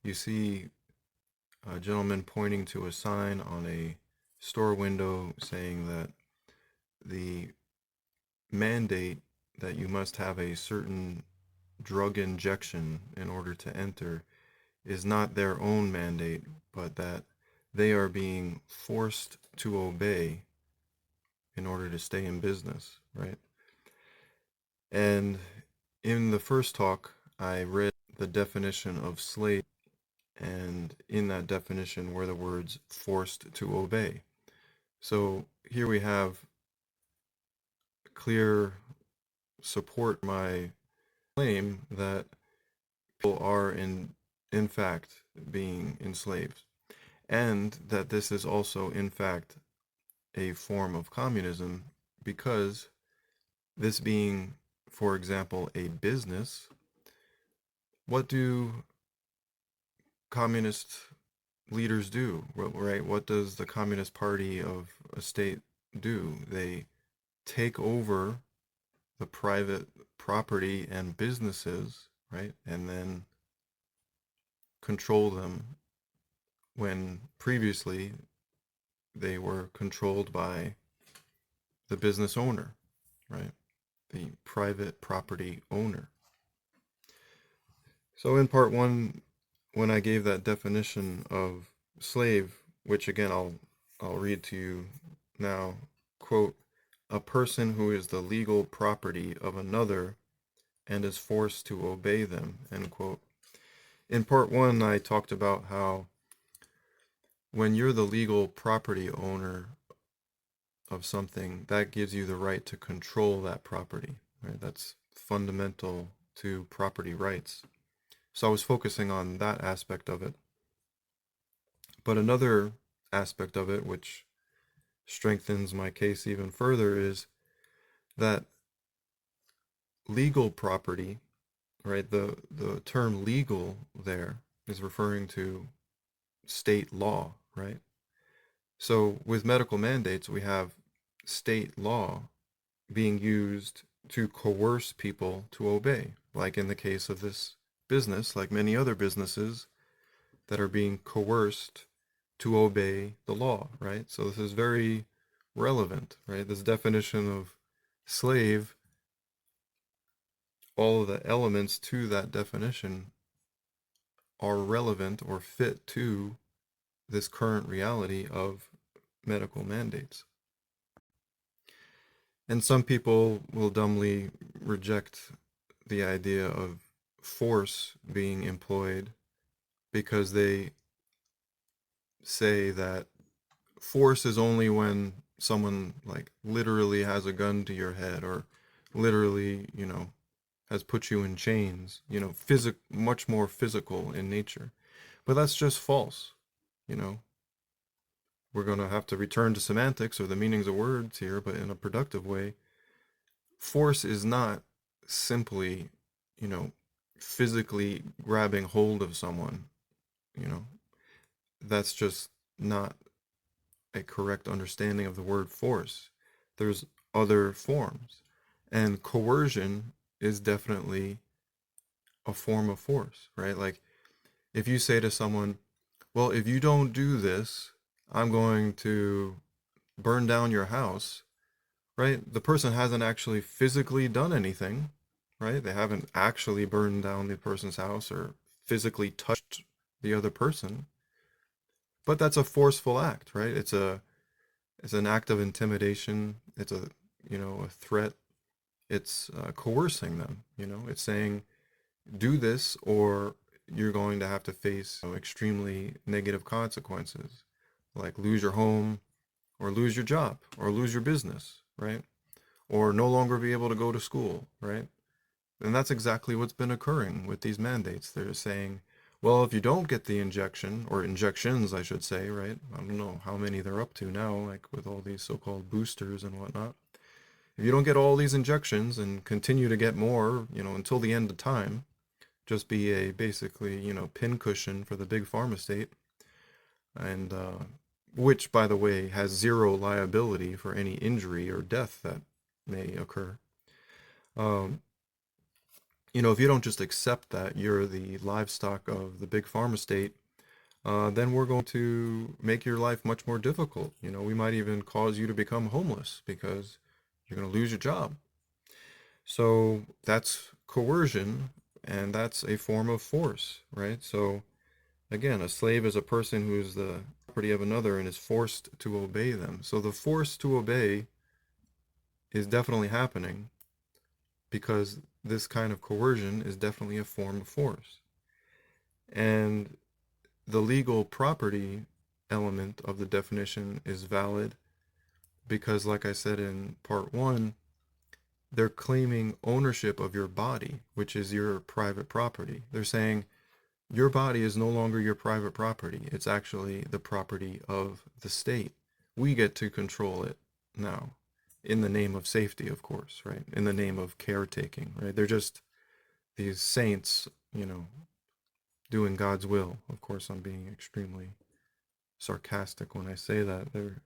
you see a gentleman pointing to a sign on a store window saying that the mandate that you must have a certain drug injection in order to enter is not their own mandate, but that they are being forced to obey in order to stay in business, right? And in the first talk, I read the definition of slave, and in that definition were the words forced to obey. So here we have clear support for my claim that people are in fact being enslaved, and that this is also in fact a form of communism, because this being, for example, a business, what do communist leaders do, right? What does the Communist Party of a state do? They take over the private property and businesses, right? And then control them when previously they were controlled by the business owner, right? The private property owner. So in part one, when I gave that definition of slave, which again I'll read to you now, quote, a person who is the legal property of another and is forced to obey them, end quote. In part one, I talked about how when you're the legal property owner of something, that gives you the right to control that property, right? That's fundamental to property rights. So I was focusing on that aspect of it. But another aspect of it, which strengthens my case even further, is that legal property, right? The term legal there is referring to state law, right? So with medical mandates, we have state law being used to coerce people to obey, like in the case of this business, like many other businesses that are being coerced to obey the law, right? So this is very relevant, right? This definition of slave, all of the elements to that definition are relevant or fit to this current reality of medical mandates. And some people will dumbly reject the idea of force being employed because they say that force is only when someone like literally has a gun to your head, or literally, has put you in chains, much more physical in nature. But that's just false, you know. We're going to have to return to semantics or the meanings of words here, but in a productive way. Force is not simply, physically grabbing hold of someone, you know. That's just not a correct understanding of the word force. There's other forms. And coercion is definitely a form of force, right? Like if you say to someone, well, if you don't do this, I'm going to burn down your house, right? The person hasn't actually physically done anything, right? They haven't actually burned down the person's house or physically touched the other person. But that's a forceful act, right? It's an act of intimidation. It's a threat. It's coercing them, It's saying, do this or you're going to have to face extremely negative consequences, like lose your home or lose your job or lose your business, right? Or no longer be able to go to school, right? And that's exactly what's been occurring with these mandates. They're saying, well, if you don't get the injection, or injections, I should say, right? I don't know how many they're up to now, like with all these so-called boosters and whatnot. If you don't get all these injections and continue to get more, until the end of time, just be a basically, pincushion for the big pharma state, and which, by the way, has zero liability for any injury or death that may occur. Um, if you don't just accept that you're the livestock of the big pharma state, then we're going to make your life much more difficult. We might even cause you to become homeless because you're going to lose your job. So that's coercion, and that's a form of force, right? So again, a slave is a person who is the property of another and is forced to obey them. So the force to obey is definitely happening because this kind of coercion is definitely a form of force. And the legal property element of the definition is valid because, like I said in part one, they're claiming ownership of your body, which is your private property. They're saying your body is no longer your private property. It's actually the property of the state. We get to control it now, in the name of safety, of course, right? In the name of caretaking, right? They're just these saints, doing God's will. Of course, I'm being extremely sarcastic when I say that. They're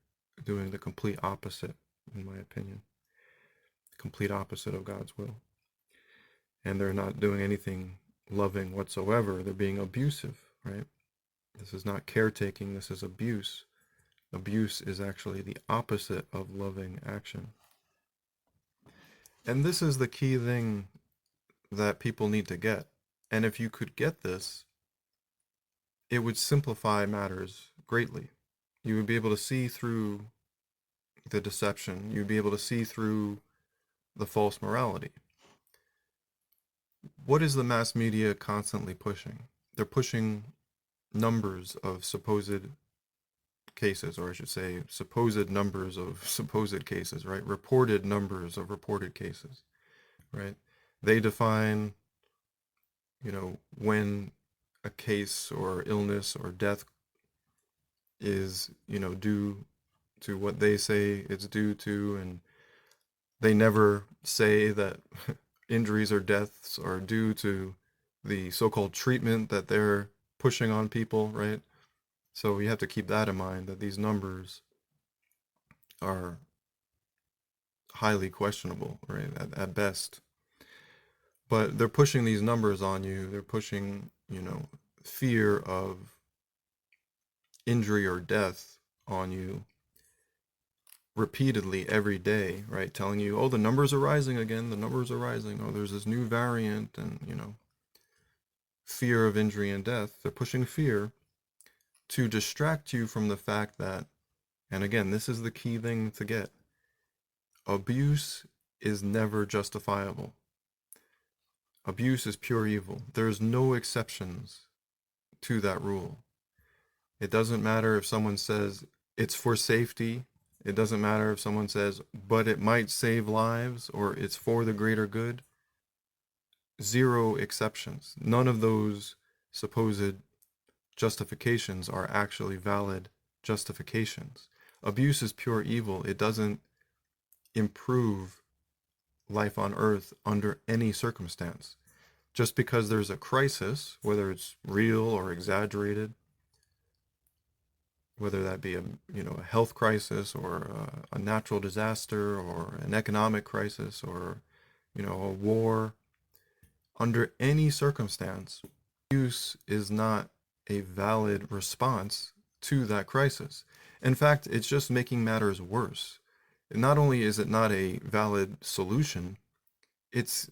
doing the complete opposite, in my opinion. Complete opposite of God's will. And they're not doing anything loving whatsoever. They're being abusive, right? This is not caretaking, this is abuse. Abuse is actually the opposite of loving action. And this is the key thing that people need to get. And if you could get this, it would simplify matters greatly. You would be able to see through the deception. You'd be able to see through the false morality. What is the mass media constantly pushing? They're pushing numbers of supposed cases, or I should say supposed numbers of supposed cases, right? Reported numbers of reported cases, right? They define, when a case or illness or death is, due to what they say it's due to, and they never say that injuries or deaths are due to the so-called treatment that they're pushing on people, right? So you have to keep that in mind, that these numbers are highly questionable, right, at best. But they're pushing these numbers on you. They're pushing, fear of injury or death on you repeatedly every day, right? Telling you, oh, the numbers are rising again, the numbers are rising. Oh, there's this new variant, and, fear of injury and death. They're pushing fear to distract you from the fact that, and again, this is the key thing to get, abuse is never justifiable. Abuse is pure evil. There's no exceptions to that rule. It doesn't matter if someone says it's for safety. It doesn't matter if someone says, but it might save lives, or it's for the greater good. Zero exceptions. None of those supposed justifications are actually valid justifications. Abuse is pure evil. It doesn't improve life on earth under any circumstance. Just because there's a crisis, whether it's real or exaggerated, whether that be a health crisis or a natural disaster or an economic crisis or a war, under any circumstance, abuse is not a valid response to that crisis. In fact, it's just making matters worse. Not only is it not a valid solution, it's,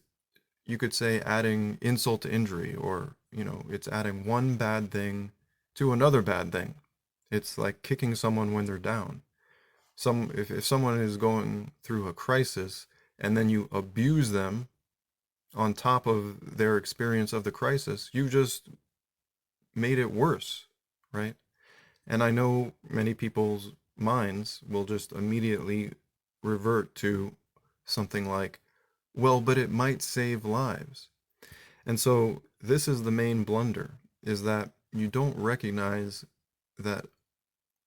you could say, adding insult to injury, or, it's adding one bad thing to another bad thing. It's like kicking someone when they're down. If someone is going through a crisis and then you abuse them on top of their experience of the crisis, you just made it worse, right? And I know many people's minds will just immediately revert to something like, well, but it might save lives. And so this is the main blunder, is that you don't recognize that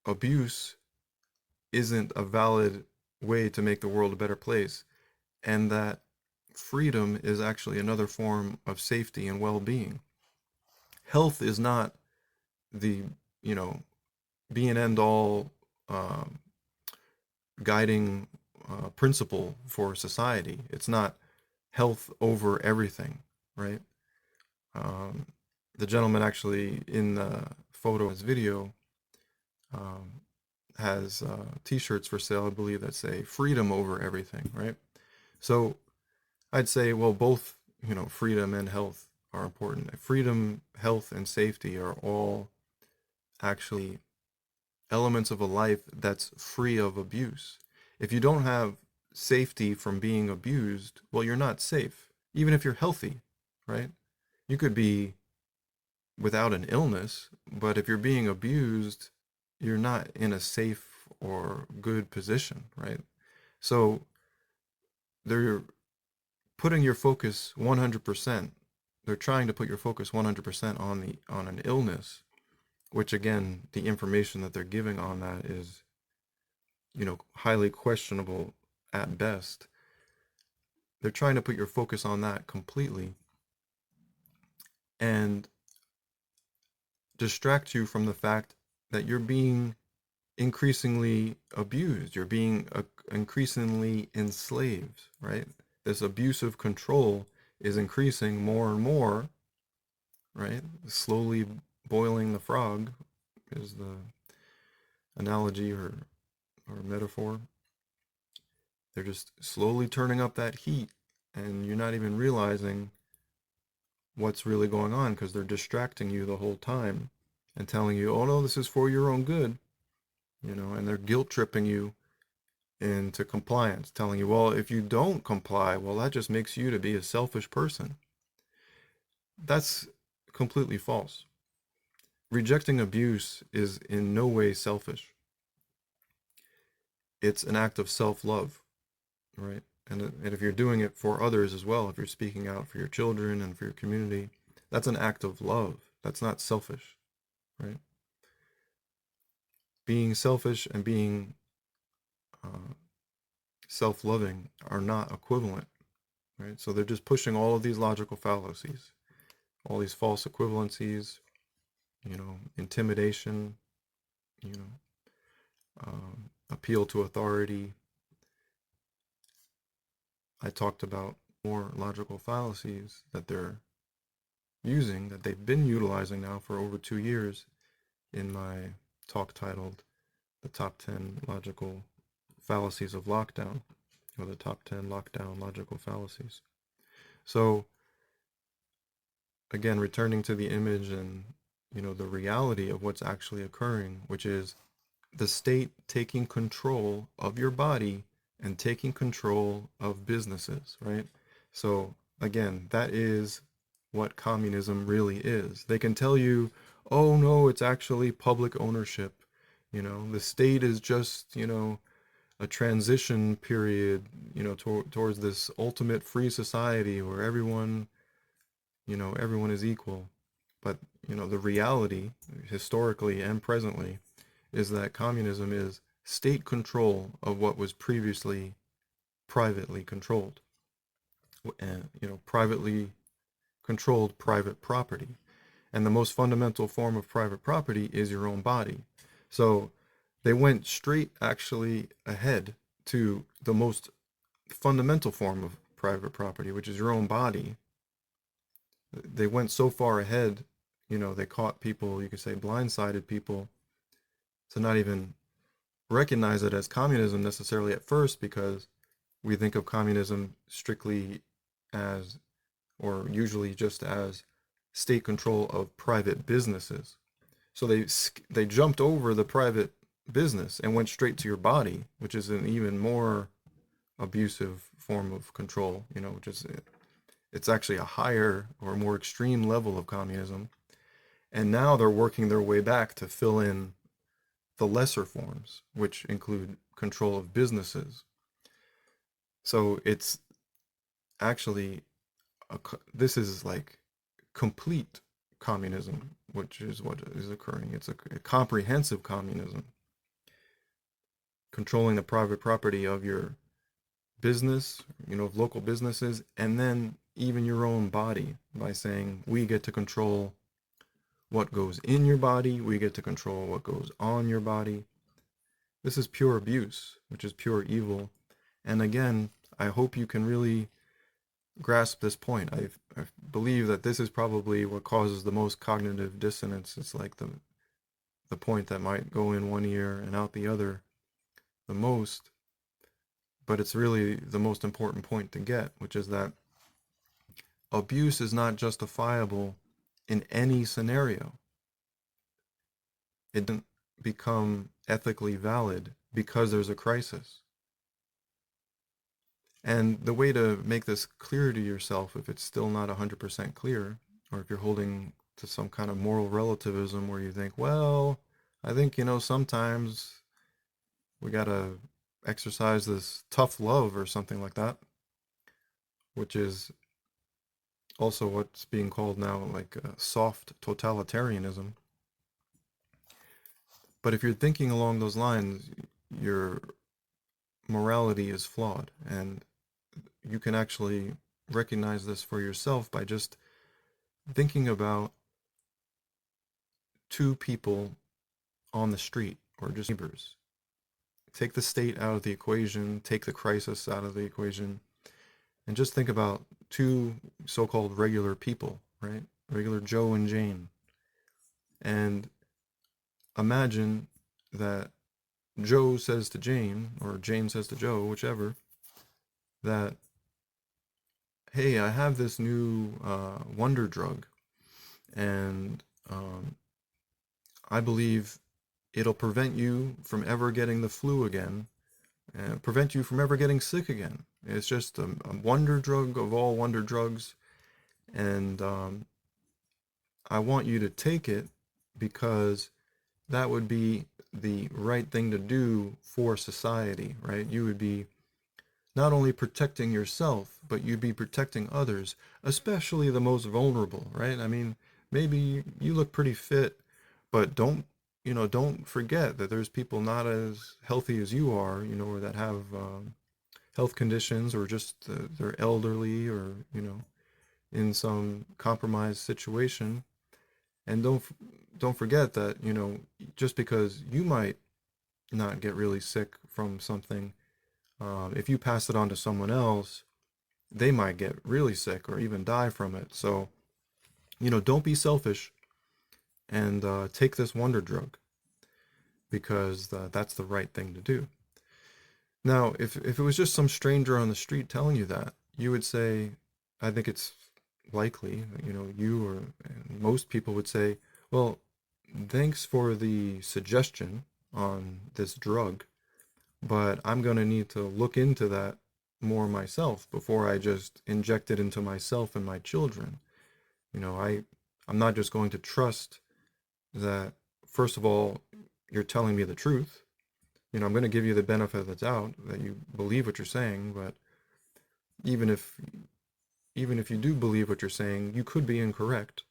abuse isn't a valid way to make the world a better place, and that freedom is actually another form of safety and well-being. Health is not the, be and end all guiding principle for society. It's not health over everything, right? Um, the gentleman actually in the photo, his video, um, has t-shirts for sale, I believe, that say freedom over everything, right? So I'd say, well, both, freedom and health are important. Freedom, health, and safety are all actually elements of a life that's free of abuse. If you don't have safety from being abused, well, you're not safe, even if you're healthy, right? You could be without an illness, but if you're being abused, you're not in a safe or good position, right? So they're putting your focus 100%. They're trying to put your focus 100% on an illness, which again, the information that they're giving on that is, highly questionable at best. They're trying to put your focus on that completely and distract you from the fact that you're being increasingly abused. You're being increasingly enslaved, right? This abusive control is increasing more and more, right? Slowly boiling the frog is the analogy or metaphor. They're just slowly turning up that heat, and you're not even realizing what's really going on because they're distracting you the whole time and telling you, oh no, this is for your own good, and they're guilt tripping you into compliance, telling you, well, if you don't comply, well, that just makes you to be a selfish person. That's completely false. Rejecting abuse is in no way selfish. It's an act of self-love, right? And if you're doing it for others as well, if you're speaking out for your children and for your community, that's an act of love. That's not selfish, right? Being selfish and being uh, self-loving are not equivalent, right? So they're just pushing all of these logical fallacies, all these false equivalencies, intimidation, you know, appeal to authority. I talked about more logical fallacies that they're using, that they've been utilizing now for over 2 years in my talk titled The Top 10 Logical Fallacies of Lockdown, or the Top 10 Lockdown Logical Fallacies. So, again, returning to the image and, the reality of what's actually occurring, which is the state taking control of your body and taking control of businesses, right? So again, that is what communism really is. They can tell you, oh no, it's actually public ownership. The state is just, a transition period, towards this ultimate free society where everyone is equal. But, the reality, historically and presently, is that communism is state control of what was previously privately controlled, and privately controlled private property. And the most fundamental form of private property is your own body. So they went straight actually ahead to the most fundamental form of private property, which is your own body. They went so far ahead, they caught people, you could say blindsided people, to not even recognize it as communism necessarily at first, because we think of communism strictly as, or usually just as, state control of private businesses. So they jumped over the private business and went straight to your body, which is an even more abusive form of control, which is, it's actually a higher or more extreme level of communism. And now they're working their way back to fill in the lesser forms, which include control of businesses. So it's actually, this is like complete communism, which is what is occurring. It's a comprehensive communism, controlling the private property of your business, of local businesses, and then even your own body, by saying we get to control what goes in your body, we get to control what goes on your body. This is pure abuse, which is pure evil. And again, I hope you can really, grasp this point. I believe that this is probably what causes the most cognitive dissonance. It's like the point that might go in one ear and out the other the most, but it's really the most important point to get, which is that abuse is not justifiable in any scenario. It doesn't become ethically valid because there's a crisis. And the way to make this clear to yourself, if it's still not 100% clear, or if you're holding to some kind of moral relativism where you think, well, I think, sometimes we got to exercise this tough love or something like that, which is also what's being called now like soft-totalitarianism. But if you're thinking along those lines, your morality is flawed, and you can actually recognize this for yourself by just thinking about two people on the street or just neighbors. Take the state out of the equation, take the crisis out of the equation, and just think about two so-called regular people, right? Regular Joe and Jane. And imagine that Joe says to Jane, or Jane says to Joe, whichever, that, hey, I have this new wonder drug, and I believe it'll prevent you from ever getting the flu again, and prevent you from ever getting sick again. It's just a wonder drug of all wonder drugs, and I want you to take it because that would be the right thing to do for society, right? You would be not only protecting yourself, but you'd be protecting others, especially the most vulnerable, right? I mean, maybe you look pretty fit, but don't forget that there's people not as healthy as you are, or that have health conditions, or just they're elderly, or, in some compromised situation. And don't forget that, just because you might not get really sick from something, if you pass it on to someone else, they might get really sick or even die from it. So, don't be selfish and take this wonder drug because that's the right thing to do. Now, if it was just some stranger on the street telling you that, you would say, I think it's likely, you or most people would say, well, thanks for the suggestion on this drug, but I'm going to need to look into that more myself before I just inject it into myself and my children. I'm not just going to trust that, first of all, you're telling me the truth. I'm going to give you the benefit of the doubt that you believe what you're saying, but even if you do believe what you're saying, you could be incorrect.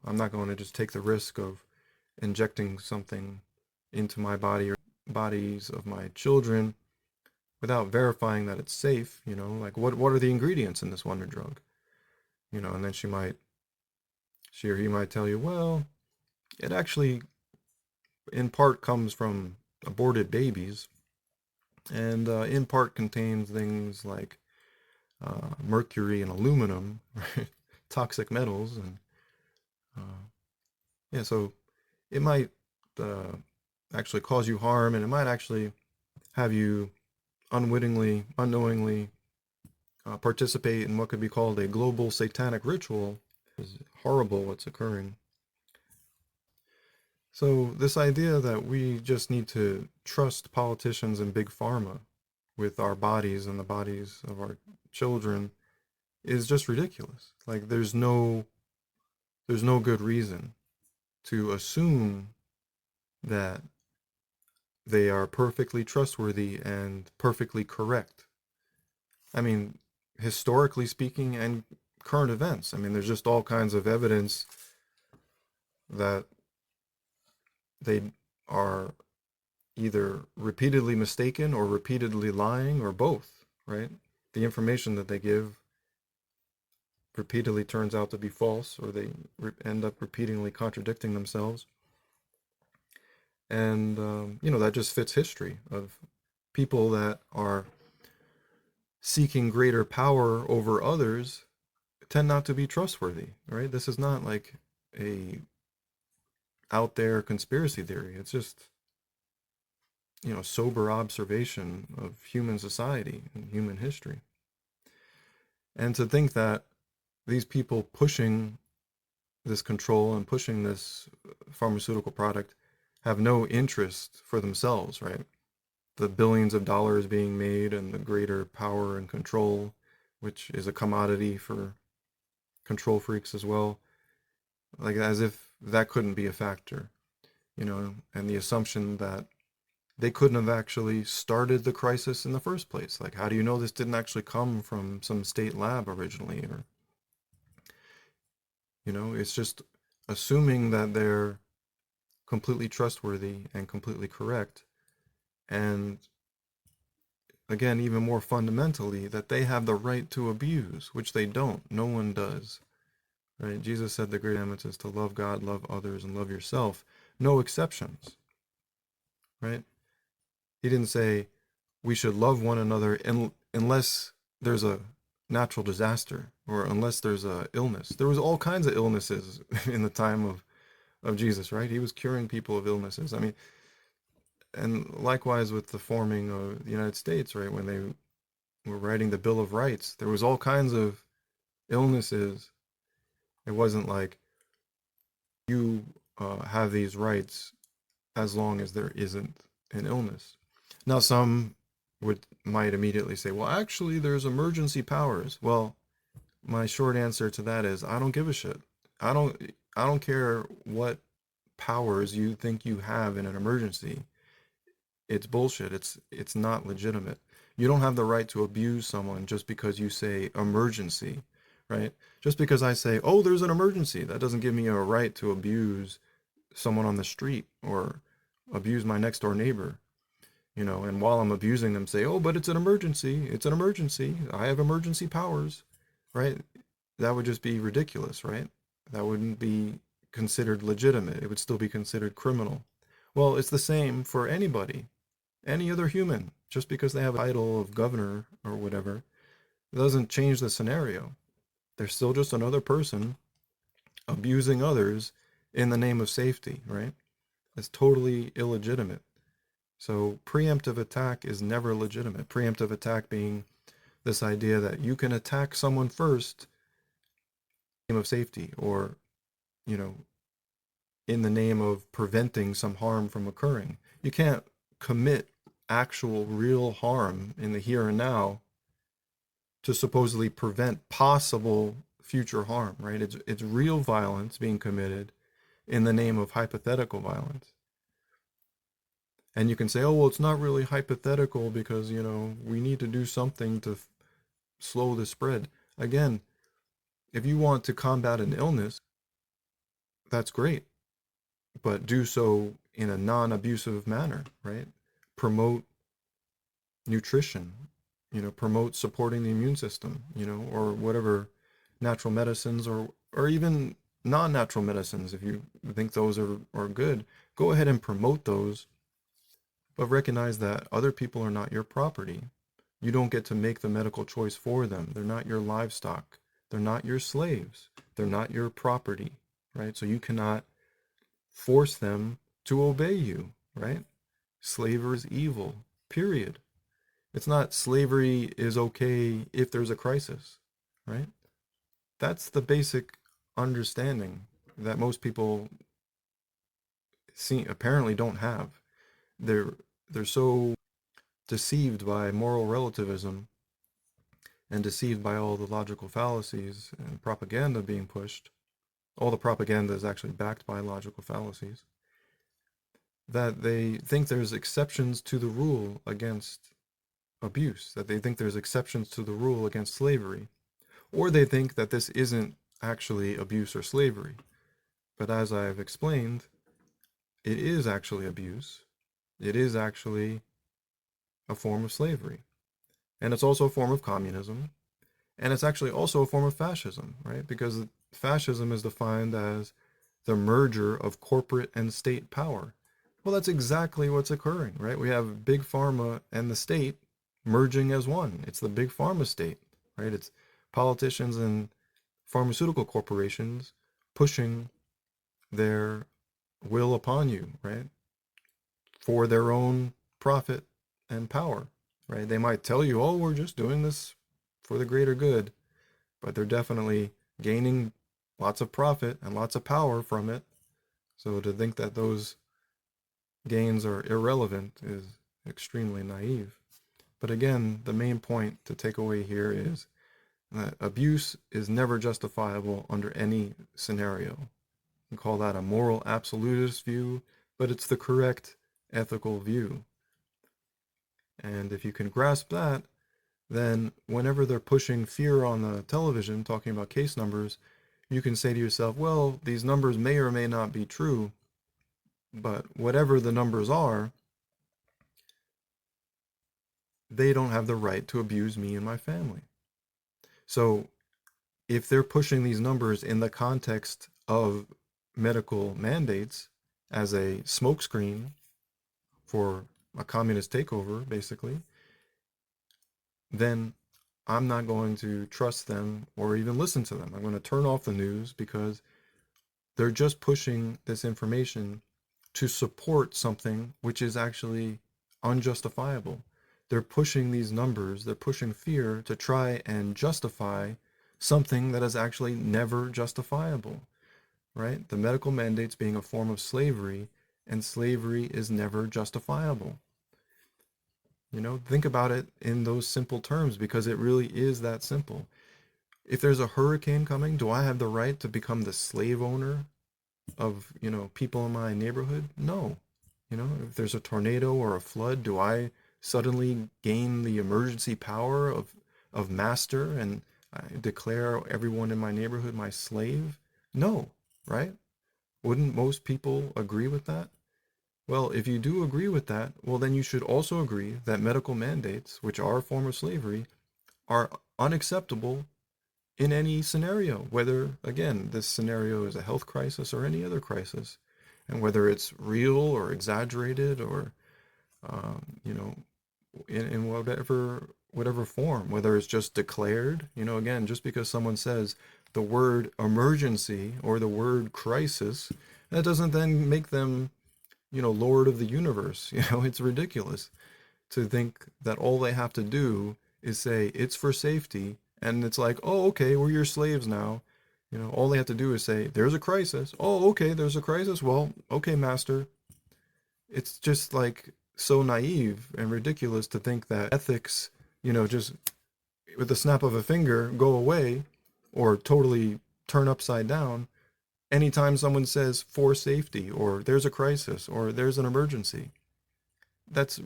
I'm not going to just take the risk of injecting something into my body or bodies of my children without verifying that it's safe. Like what are the ingredients in this wonder drug? And then she or he might tell you, well, it actually in part comes from aborted babies, and in part contains things like mercury and aluminum, right? Toxic metals, and yeah, so it might actually cause you harm, and it might actually have you unknowingly participate in what could be called a global satanic ritual. It's horrible what's occurring. So this idea that we just need to trust politicians and big pharma with our bodies and the bodies of our children is just ridiculous. Like there's no good reason to assume that they are perfectly trustworthy and perfectly correct. I mean, historically speaking and current events, I mean, there's just all kinds of evidence that they are either repeatedly mistaken or repeatedly lying or both, right? The information that they give repeatedly turns out to be false, or they end up repeatedly contradicting themselves. And, that just fits history of people that are seeking greater power over others tend not to be trustworthy, right? This is not like a out there conspiracy theory. It's just, sober observation of human society and human history. And to think that these people pushing this control and pushing this pharmaceutical product have no interest for themselves, right? The billions of dollars being made and the greater power and control, which is a commodity for control freaks as well, like as if that couldn't be a factor, and the assumption that they couldn't have actually started the crisis in the first place. Like, how do you know this didn't actually come from some state lab originally? Or, it's just assuming that they're completely trustworthy and completely correct. And again, even more fundamentally, that they have the right to abuse, which they don't. No one does. Right? Jesus said the great commandment is to love God, love others, and love yourself. No exceptions. Right? He didn't say we should love one another unless there's a natural disaster or unless there's a illness. There was all kinds of illnesses in the time of Jesus, right? He was curing people of illnesses. I mean, and likewise with the forming of the United States, right? When they were writing the Bill of Rights, there was all kinds of illnesses. It wasn't like you have these rights as long as there isn't an illness. Now, some might immediately say, well, actually, there's emergency powers. Well, my short answer to that is I don't give a shit. I don't care what powers you think you have in an emergency. It's bullshit. It's not legitimate. You don't have the right to abuse someone just because you say emergency, right? Just because I say, oh, there's an emergency, that doesn't give me a right to abuse someone on the street or abuse my next door neighbor. And while I'm abusing them, say, oh, but it's an emergency. It's an emergency. I have emergency powers, right? That would just be ridiculous, right? That wouldn't be considered legitimate. It would still be considered criminal. Well, it's the same for anybody, any other human. Just because they have a title of governor or whatever, it doesn't change the scenario. They're still just another person abusing others in the name of safety, right? It's totally illegitimate. So preemptive attack is never legitimate. Preemptive attack being this idea that you can attack someone first in the name of safety or, in the name of preventing some harm from occurring. You can't commit actual real harm in the here and now to supposedly prevent possible future harm, right? It's real violence being committed in the name of hypothetical violence. And you can say, oh, well, it's not really hypothetical because, we need to do something to slow the spread. Again, if you want to combat an illness, that's great. But do so in a non-abusive manner, right? Promote nutrition, promote supporting the immune system, or whatever natural medicines or even non-natural medicines, if you think those are good, go ahead and promote those. But recognize that other people are not your property. You don't get to make the medical choice for them. They're not your livestock. They're not your slaves. They're not your property, right? So you cannot force them to obey you, right? Slavery is evil, period. It's not slavery is okay if there's a crisis, right? That's the basic understanding that most people apparently don't have. They're so deceived by moral relativism and deceived by all the logical fallacies and propaganda being pushed. All the propaganda is actually backed by logical fallacies, that they think there's exceptions to the rule against abuse, that they think there's exceptions to the rule against slavery, or they think that this isn't actually abuse or slavery. But as I've explained, it is actually abuse. It is actually a form of slavery. And it's also a form of communism. And it's actually also a form of fascism, right? Because fascism is defined as the merger of corporate and state power. Well, that's exactly what's occurring, right? We have big pharma and the state merging as one. It's the big pharma state, right? It's politicians and pharmaceutical corporations pushing their will upon you, right? For their own profit and power, right? They might tell you, oh, we're just doing this for the greater good, but they're definitely gaining lots of profit and lots of power from it. So to think that those gains are irrelevant is extremely naive. But again, the main point to take away here is that abuse is never justifiable under any scenario. You can call that a moral absolutist view, but it's the correct ethical view. And if you can grasp that, then whenever they're pushing fear on the television, talking about case numbers, you can say to yourself, well, these numbers may or may not be true, but whatever the numbers are, they don't have the right to abuse me and my family. So if they're pushing these numbers in the context of medical mandates as a smokescreen for a communist takeover, basically, then I'm not going to trust them or even listen to them. I'm going to turn off the news because they're just pushing this information to support something which is actually unjustifiable. They're pushing these numbers, they're pushing fear to try and justify something that is actually never justifiable, right? The medical mandates being a form of slavery, and slavery is never justifiable. You know, think about it in those simple terms because it really is that simple. If there's a hurricane coming, do I have the right to become the slave owner of, people in my neighborhood? No. If there's a tornado or a flood, do I suddenly gain the emergency power of master and I declare everyone in my neighborhood my slave? No, right? Wouldn't most people agree with that? Well, if you do agree with that, well, then you should also agree that medical mandates, which are a form of slavery, are unacceptable in any scenario, whether, again, this scenario is a health crisis or any other crisis, and whether it's real or exaggerated or, you know, in whatever form, whether it's just declared, again, just because someone says the word emergency or the word crisis, that doesn't then make them, Lord of the universe. It's ridiculous to think that all they have to do is say it's for safety, and it's like, oh, okay, we're your slaves now. All they have to do is say there's a crisis. Oh, okay, there's a crisis. Well, okay, master. It's just like so naive and ridiculous to think that ethics, just with the snap of a finger go away or totally turn upside down anytime someone says for safety or there's a crisis or there's an emergency. That's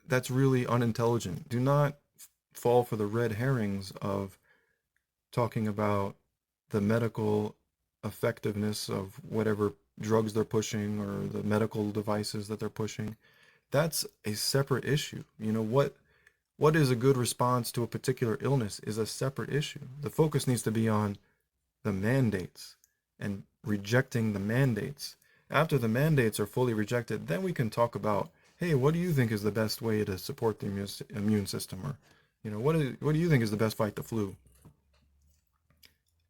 that's really unintelligent. Do not fall for the red herrings of talking about the medical effectiveness of whatever drugs they're pushing or the medical devices that they're pushing. That's a separate issue. What is a good response to a particular illness is a separate issue. The focus needs to be on the mandates and rejecting the mandates. After the mandates are fully rejected, then we can talk about, hey, what do you think is the best way to support the immune system? Or, what do you think is the best fight the flu?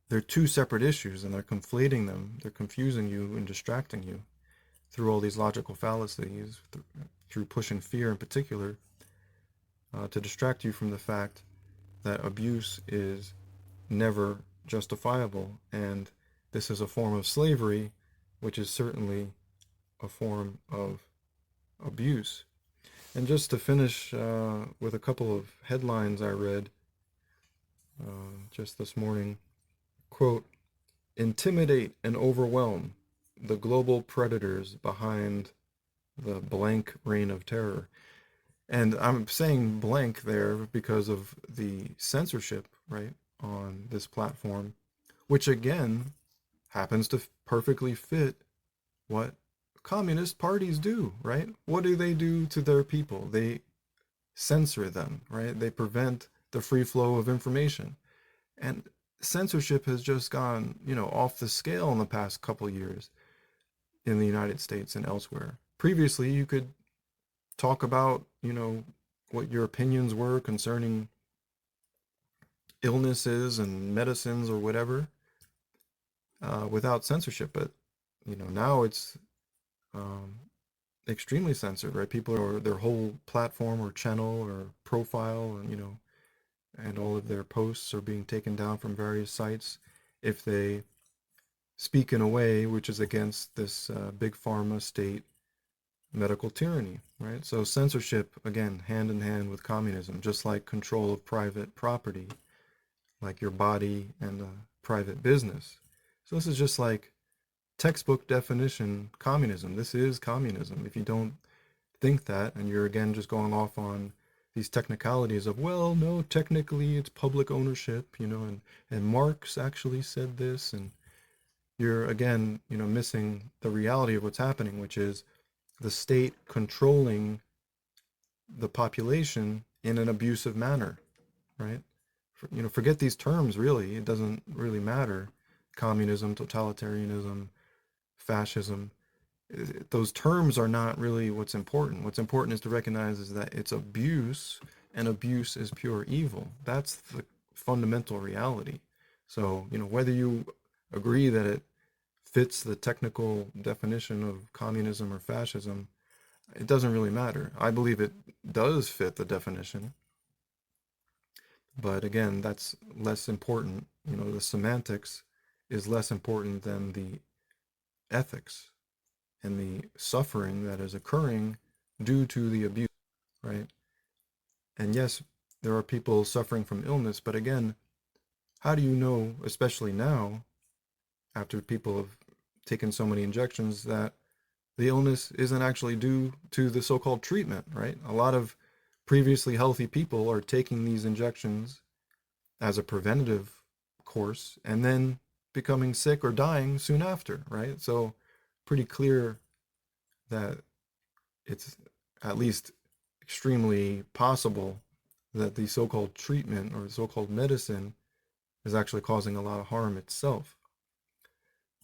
They're two separate issues and they're conflating them. They're confusing you and distracting you through all these logical fallacies, through pushing fear in particular, to distract you from the fact that abuse is never justifiable. And this is a form of slavery, which is certainly a form of abuse. And just to finish with a couple of headlines I read just this morning, quote, intimidate and overwhelm the global predators behind the blank reign of terror. And I'm saying blank there because of the censorship, right, on this platform, which again happens to perfectly fit what communist parties do, right? What do they do to their people? They censor them, right? They prevent the free flow of information. And censorship has just gone, off the scale in the past couple years in the United States and elsewhere. Previously, you could talk about, what your opinions were concerning illnesses and medicines or whatever without censorship. But now it's um, extremely censored, right? People are their whole platform or channel or profile, and and all of their posts are being taken down from various sites if they speak in a way which is against this big pharma state medical tyranny, right? So censorship, again, hand in hand with communism, just like control of private property, like your body and private business. So this is just like textbook definition communism. This is communism. If you don't think that, and you're again just going off on these technicalities of, well, no, technically it's public ownership, and Marx actually said this, and you're again, missing the reality of what's happening, which is the state controlling the population in an abusive manner, right? Forget these terms, really. It doesn't really matter. Communism, totalitarianism, fascism. Those terms are not really what's important. What's important is to recognize is that it's abuse, and abuse is pure evil. That's the fundamental reality. So, whether you agree that it fits the technical definition of communism or fascism, it doesn't really matter. I believe it does fit the definition, but again, that's less important. The semantics is less important than the ethics and the suffering that is occurring due to the abuse, right? And yes, there are people suffering from illness, but again, how do you know, especially now, after people have taken so many injections, that the illness isn't actually due to the so-called treatment, right? A lot of previously healthy people are taking these injections as a preventative course and then becoming sick or dying soon after, right? So pretty clear that it's at least extremely possible that the so-called treatment or so-called medicine is actually causing a lot of harm itself.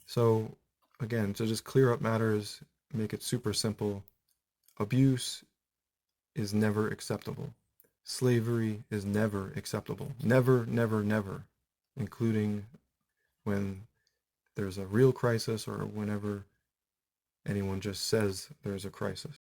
So again, to just clear up matters, make it super simple, abuse is never acceptable. Slavery is never acceptable. Never, never, never, including when there's a real crisis or whenever anyone just says there's a crisis.